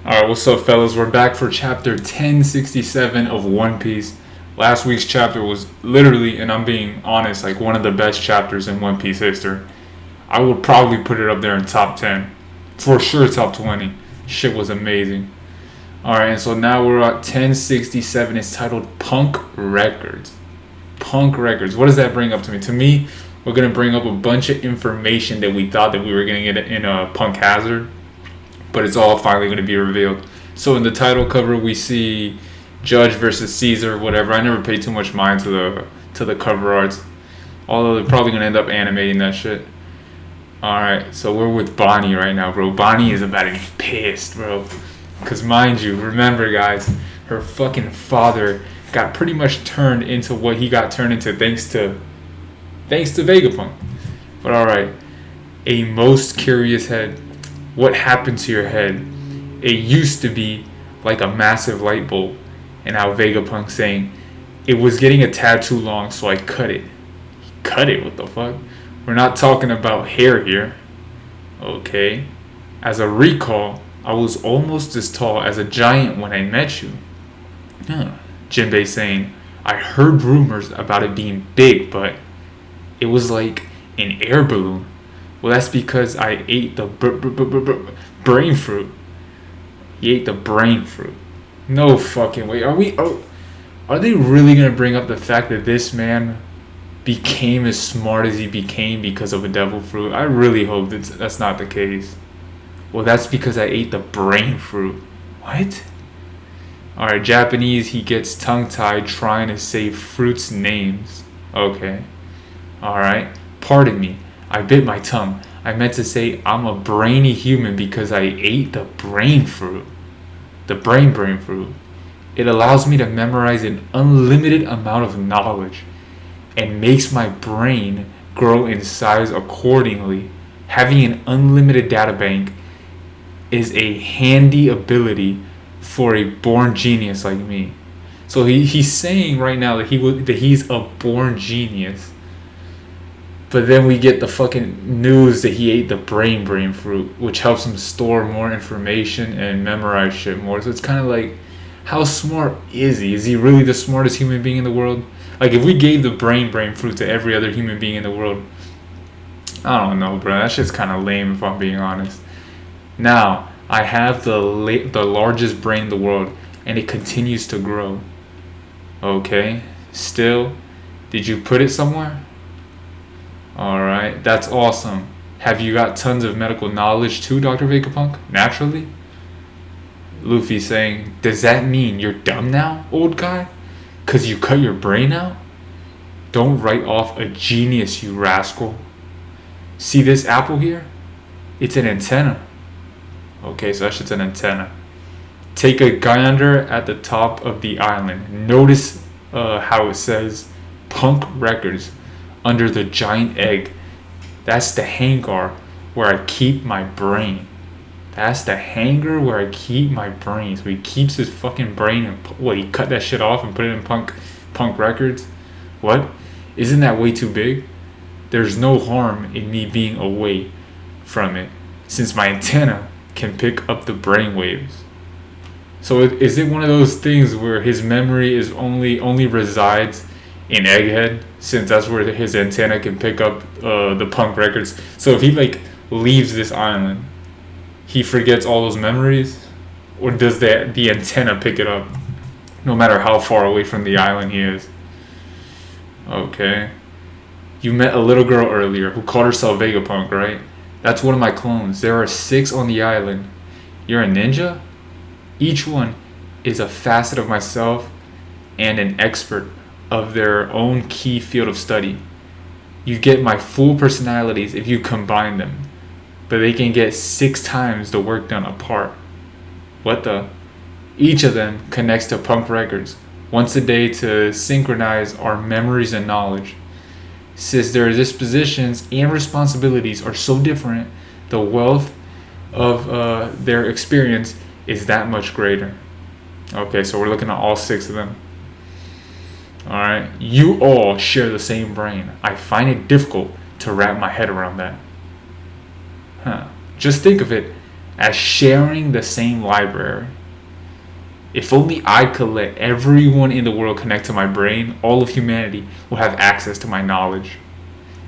Alright, what's up, fellas? We're back for chapter 1067 of One Piece. Last week's chapter was literally, and I'm being honest, like one of the best chapters in One Piece history. I would probably put it up there in top 10. For sure, top 20. Shit was amazing. Alright, and so now we're at 1067. It's titled Punk Records. Punk Records. What does that bring up to me? To me, we're going to bring up a bunch of information that we thought that we were going to get in a Punk Hazard, but it's all finally going to be revealed. So in the title cover, we see Judge versus Caesar, whatever. I never paid too much mind to the cover arts, although they're probably going to end up animating that shit. Alright, so we're with Bonney right now, bro. Bonney is about to be pissed, bro. Because mind you, remember guys, her fucking father got pretty much turned into what he got turned into thanks to Vegapunk. But alright, a most curious head. What happened to your head? It used to be like a massive light bulb. And now Vegapunk saying, it was getting a tad too long, so I cut it. Cut it? What the fuck? We're not talking about hair here. Okay. As a recall, I was almost as tall as a giant when I met you. Jinbei saying, I heard rumors about it being big, but it was like an air balloon. Well, that's because I ate the brain fruit. He ate the brain fruit. No fucking way. Are they really gonna bring up the fact that this man became as smart as he became because of a devil fruit? I really hope that's not the case. Well, that's because I ate the brain fruit. What? Alright, Japanese, he gets tongue-tied trying to say fruits' names. Okay. Alright. Pardon me. I bit my tongue. I meant to say I'm a brainy human because I ate the brain fruit. The brain fruit. It allows me to memorize an unlimited amount of knowledge and makes my brain grow in size accordingly. Having an unlimited data bank is a handy ability for a born genius like me. So he's saying right now that he's a born genius. But then we get the fucking news that he ate the brain fruit, which helps him store more information and memorize shit more. So it's kind of like, how smart is he? Is he really the smartest human being in the world? Like, if we gave the brain fruit to every other human being in the world, I don't know, bro. That shit's kind of lame, if I'm being honest. Now, I have the largest brain in the world, and it continues to grow. Okay. Still, did you put it somewhere? Alright, that's awesome. Have you got tons of medical knowledge too, Dr. Vegapunk? Naturally? Luffy saying, does that mean you're dumb now, old guy? 'Cause you cut your brain out? Don't write off a genius, you rascal. See this apple here? It's an antenna. Okay, so that shit's an antenna. Take a gander at the top of the island. Notice how it says Punk Records under the giant egg. That's the hangar where I keep my brain. That's the hangar where I keep my brain. So he keeps his fucking brain and what, he cut that shit off and put it in Punk Records? What? Isn't that way too big? There's no harm in me being away from it, since my antenna can pick up the brain waves. So is it one of those things where his memory is only resides in Egghead, since that's where his antenna can pick up the Punk Records? So if he like leaves this island, he forgets all those memories? Or does the antenna pick it up no matter how far away from the island he is? Okay. You met a little girl earlier who called herself Vegapunk, right? That's one of my clones. There are 6 on the island. You're a ninja? Each one is a facet of myself and an expert of their own key field of study. You get my full personalities if you combine them, but they can get 6 times the work done apart. What the? Each of them connects to Punk Records once a day to synchronize our memories and knowledge. Since their dispositions and responsibilities are so different, the wealth of their experience is that much greater. Okay, so we're looking at all 6 of them. Alright, you all share the same brain. I find it difficult to wrap my head around that. Just think of it as sharing the same library. If only I could let everyone in the world connect to my brain, all of humanity will have access to my knowledge.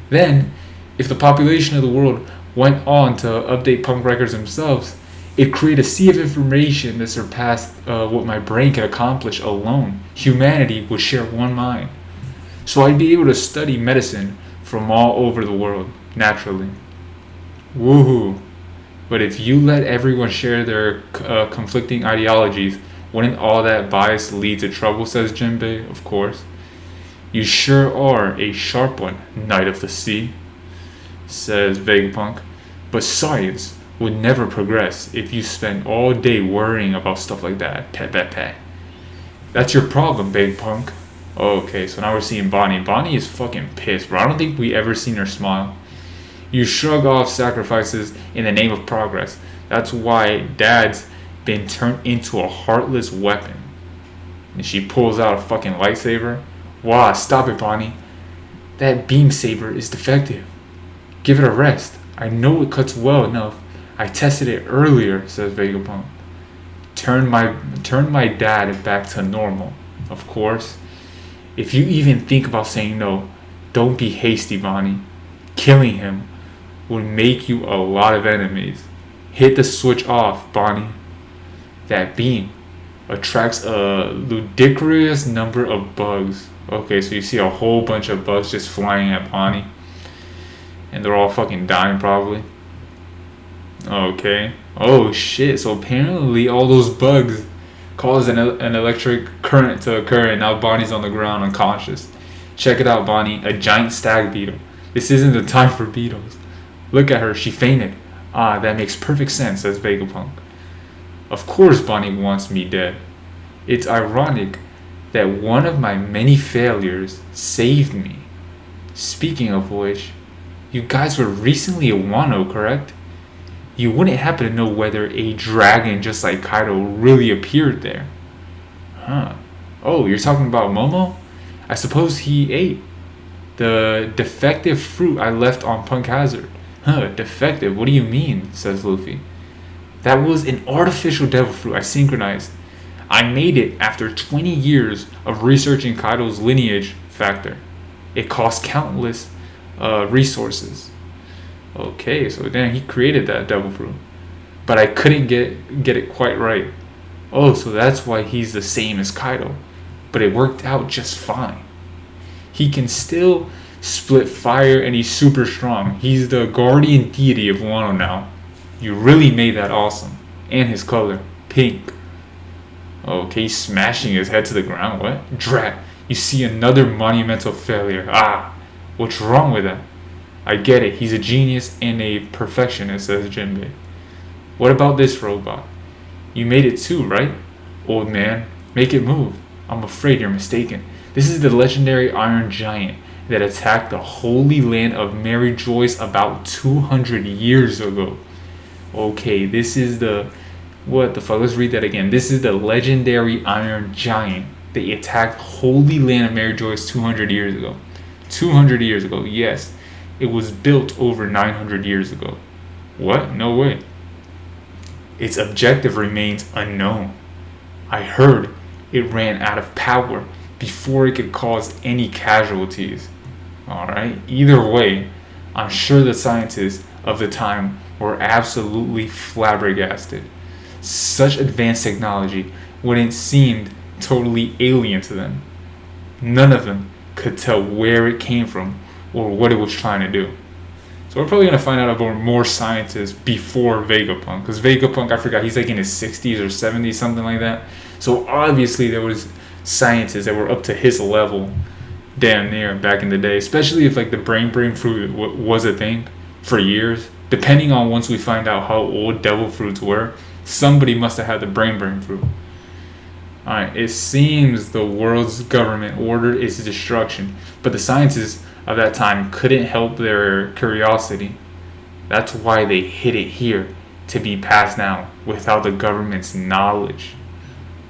Then, if the population of the world went on to update punk records themselves, it'd create a sea of information that surpassed what my brain could accomplish alone. Humanity would share one mind. So I'd be able to study medicine from all over the world, naturally. Woohoo! But if you let everyone share their conflicting ideologies, wouldn't all that bias lead to trouble, says Jinbei, of course. You sure are a sharp one, Knight of the Sea, says Vegapunk. But science would never progress if you spent all day worrying about stuff like that. Pet, pet, pet. That's your problem, Vegapunk. Okay, so now we're seeing Bonney. Bonney is fucking pissed, bro. I don't think we ever seen her smile. You shrug off sacrifices in the name of progress. That's why Dad's been turned into a heartless weapon. And she pulls out a fucking lightsaber. Wow, stop it, Bonney. That beam saber is defective. Give it a rest. I know it cuts well enough. I tested it earlier, says Vegapunk. Turn my dad back to normal. Of course. If you even think about saying no, don't be hasty, Bonney. Killing him would make you a lot of enemies. Hit the switch off, Bonney. That beam attracts a ludicrous number of bugs. Okay, so you see a whole bunch of bugs just flying at Bonney. And they're all fucking dying, probably. Okay. Oh, shit. So apparently all those bugs cause an electric current to occur, and now Bonnie's on the ground unconscious. Check it out, Bonney. A giant stag beetle. This isn't the time for beetles. Look at her. She fainted. Ah, that makes perfect sense, says Vegapunk. Of course Bonney wants me dead. It's ironic that one of my many failures saved me. Speaking of which, you guys were recently at Wano, correct? You wouldn't happen to know whether a dragon just like Kaido really appeared there. Huh. Oh, you're talking about Momo? I suppose he ate the defective fruit I left on Punk Hazard. Huh, defective? What do you mean? Says Luffy. That was an artificial devil fruit I synchronized. I made it after 20 years of researching Kaido's lineage factor. It cost countless resources. Okay, so then he created that devil fruit. But I couldn't get it quite right. Oh, so that's why he's the same as Kaido. But it worked out just fine. He can still split fire and he's super strong. He's the guardian deity of Wano now. You really made that awesome. And his color, pink. Okay, he's smashing his head to the ground. What? Drat. You see another monumental failure. Ah, what's wrong with that? I get it. He's a genius and a perfectionist, says Jinbei. What about this robot? You made it too, right? Old man, make it move. I'm afraid you're mistaken. This is the legendary Iron Giant that attacked the holy land of Mary Joyce about 200 years ago. Okay, this is the... What the fuck? Let's read that again. This is the legendary Iron Giant that attacked holy land of Mary Joyce 200 years ago. 200 years ago, yes. It was built over 900 years ago. What? No way. Its objective remains unknown. I heard it ran out of power before it could cause any casualties. Alright, either way, I'm sure the scientists of the time were absolutely flabbergasted. Such advanced technology wouldn't seem totally alien to them. None of them could tell where it came from or what it was trying to do. So we're probably going to find out about more scientists before Vegapunk. Because Vegapunk, I forgot, he's like in his 60s or 70s, something like that. So obviously there was scientists that were up to his level damn near back in the day. Especially if like the brain fruit was a thing for years. Depending on once we find out how old devil fruits were, somebody must have had the brain fruit. Alright, it seems the world's government ordered its destruction, but the scientists of that time couldn't help their curiosity. That's why they hid it here, to be passed down without the government's knowledge.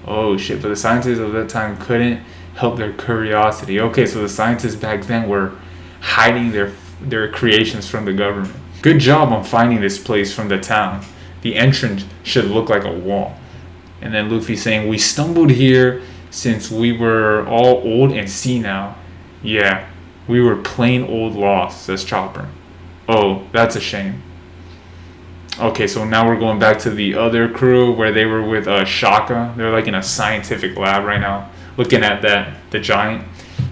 Oh shit, but the scientists of that time couldn't help their curiosity. Okay, so the scientists back then were hiding their creations from the government. Good job on finding this place from the town. The entrance should look like a wall. And then Luffy saying, we stumbled here since we were all old and senile. Yeah, we were plain old lost, says Chopper. Oh, that's a shame. Okay, so now we're going back to the other crew where they were with Shaka. They're like in a scientific lab right now, looking at the giant.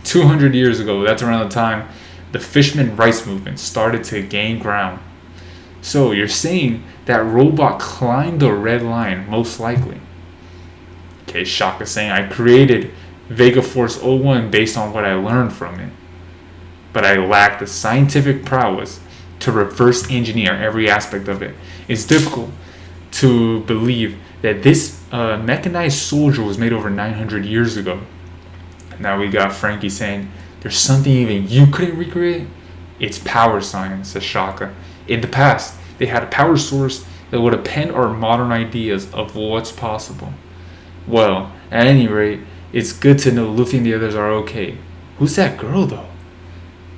200 years ago, that's around the time the Fishman Rights Movement started to gain ground. So you're saying that robot climbed the red line, most likely. Okay, Shaka saying, I created Vega Force 01 based on what I learned from it. But I lack the scientific prowess to reverse engineer every aspect of it. It's difficult to believe that this mechanized soldier was made over 900 years ago. Now we got Frankie saying, there's something even you couldn't recreate? It's power science, says Shaka. In the past, they had a power source that would append our modern ideas of what's possible. Well, at any rate, it's good to know Luffy and the others are okay. Who's that girl, though?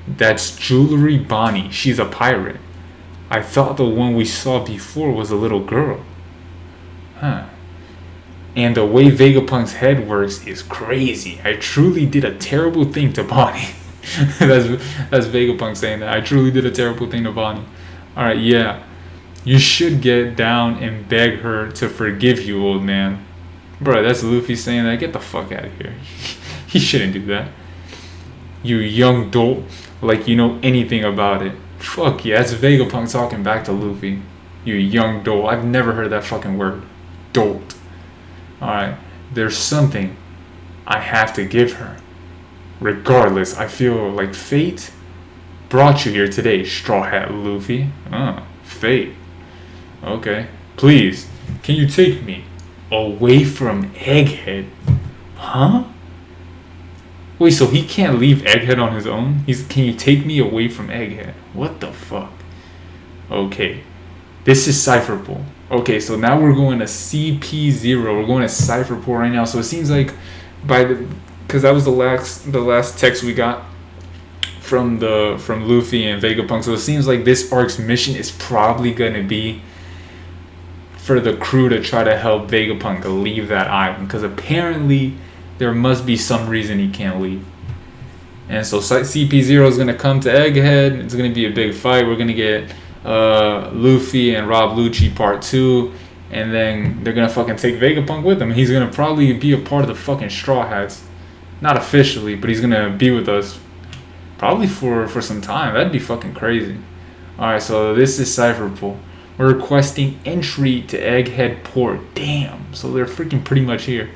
That's Jewelry Bonney. She's a pirate. I thought the one we saw before was a little girl. Huh. And the way Vegapunk's head works is crazy. I truly did a terrible thing to Bonney. that's Vegapunk saying that. I truly did a terrible thing to Bonney. Alright, yeah. You should get down and beg her to forgive you, old man. Bro, that's Luffy saying that. Get the fuck out of here. He shouldn't do that. You young dolt. Like you know anything about it. Fuck yeah, that's Vegapunk talking back to Luffy. You young dolt. I've never heard that fucking word. Dolt. Alright, there's something I have to give her. Regardless, I feel like fate brought you here today, Straw Hat Luffy. Fate. Okay. Please, can you take me away from Egghead? Huh? Wait, so he can't leave Egghead on his own? Can you take me away from Egghead? What the fuck? Okay. This is Cipher Pol. Okay, so now we're going to CP0. We're going to Cipher Pol right now. So it seems like because that was the last text we got from Luffy and Vegapunk. So it seems like this arc's mission is probably gonna be for the crew to try to help Vegapunk leave that island, because apparently there must be some reason he can't leave. And so CP0 is gonna come to Egghead. It's gonna be a big fight. We're gonna get Luffy and Rob Lucci part 2, and then they're gonna fucking take Vegapunk with them. He's gonna probably be a part of the fucking Straw Hats, not officially, but he's gonna be with us probably for some time. That'd be fucking crazy. All right, so this is Cipher Pol. We're requesting entry to Egghead Port. Damn, so they're freaking pretty much here.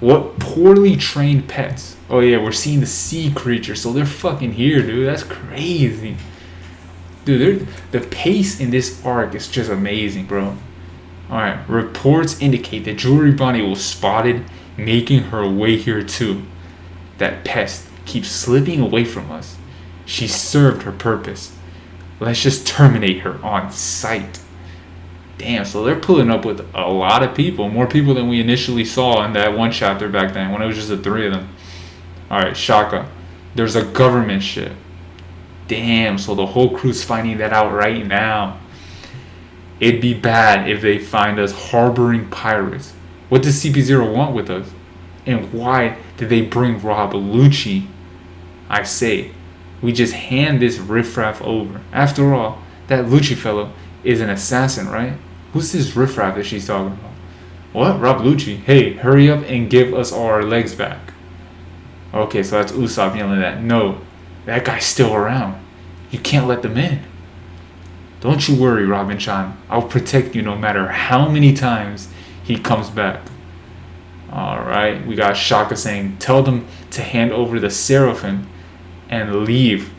What poorly trained pets? Oh yeah, we're seeing the sea creature, so they're fucking here, dude. That's crazy. Dude, the pace in this arc is just amazing, bro. Alright, reports indicate that Jewelry Bonney was spotted making her way here too. That pest keeps slipping away from us. She served her purpose. Let's just terminate her on sight. Damn, so they're pulling up with a lot of people. More people than we initially saw in that one chapter back then, when it was just the 3 of them. Alright, Shaka. There's a government ship. Damn, so the whole crew's finding that out right now. It'd be bad if they find us harboring pirates. What does CP0 want with us? And why did they bring Rob Lucci? I say, we just hand this riffraff over. After all, that Lucci fellow is an assassin, right? Who's this riffraff that she's talking about? What? Rob Lucci? Hey, hurry up and give us our legs back. Okay, so that's Usopp yelling that. No, that guy's still around. You can't let them in. Don't you worry, Robin-chan. I'll protect you no matter how many times he comes back. Alright, we got Shaka saying, tell them to hand over the Seraphim and leave.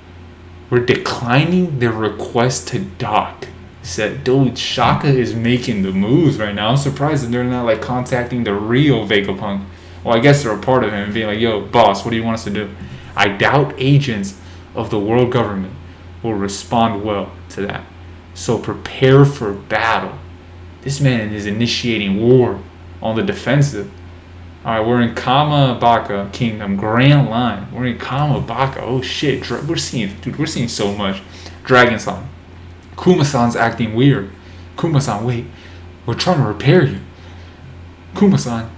We're declining their request to dock. Said, dude, Shaka is making the moves right now. I'm surprised that they're not like contacting the real Vegapunk. Well, I guess they're a part of him and being like, yo, boss, what do you want us to do? I doubt agents of the world government will respond well to that. So prepare for battle. This man is initiating war on the defensive. Alright, we're in Kamabaka Kingdom, Grand Line. We're in Kamabaka. Oh shit, we're seeing so much. Dragon-san. Kuma-san's acting weird. Kuma-san, wait. We're trying to repair you. Kuma-san.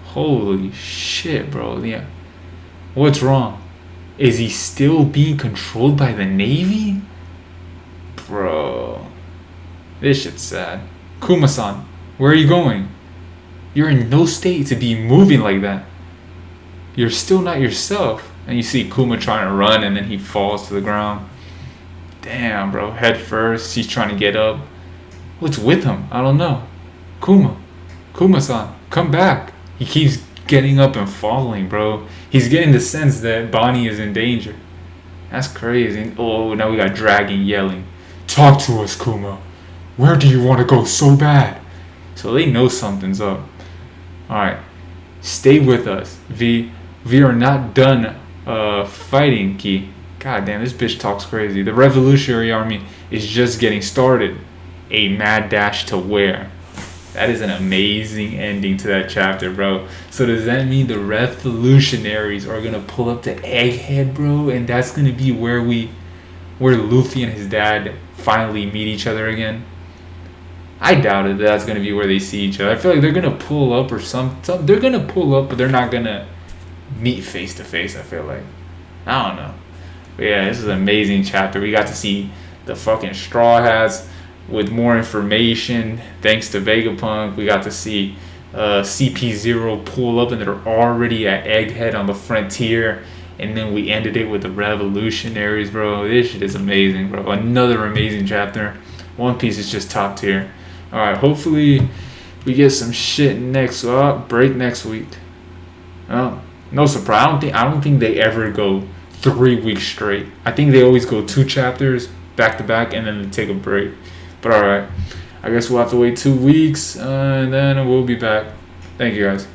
Holy shit, bro. Yeah. What's wrong? Is he still being controlled by the Navy? Bro. This shit's sad. Kuma-san, where are you going? You're in no state to be moving like that. You're still not yourself. And you see Kuma trying to run and then he falls to the ground. Damn, bro. Head first. He's trying to get up. What's with him? I don't know. Kuma-san, come back. He keeps getting up and falling, bro. He's getting the sense that Bonney is in danger. That's crazy. Oh, now we got Dragon yelling. Talk to us, Kuma. Where do you want to go so bad? So they know something's up. Alright. Stay with us, V. We are not done fighting, Ki. God damn, this bitch talks crazy. The Revolutionary Army is just getting started. A mad dash to where? That is an amazing ending to that chapter, bro. So does that mean the revolutionaries are gonna pull up to Egghead, bro? And that's gonna be where Luffy and his dad finally meet each other again? I doubt it. That's gonna be where they see each other. I feel like they're gonna pull up or some. They're gonna pull up, but they're not gonna meet face to face. I feel like. I don't know. But yeah, this is an amazing chapter. We got to see the fucking Straw Hats with more information thanks to Vegapunk. We got to see CP0 pull up and they're already at Egghead on the frontier, and then we ended it with the revolutionaries, bro. This shit is amazing, bro. Another amazing chapter. One Piece is just top tier. Alright, hopefully we get some shit next break next week. No surprise. I don't think they ever go 3 weeks straight. I think they always go 2 chapters back to back and then they take a break. But alright, I guess we'll have to wait 2 weeks and then we'll be back. Thank you guys.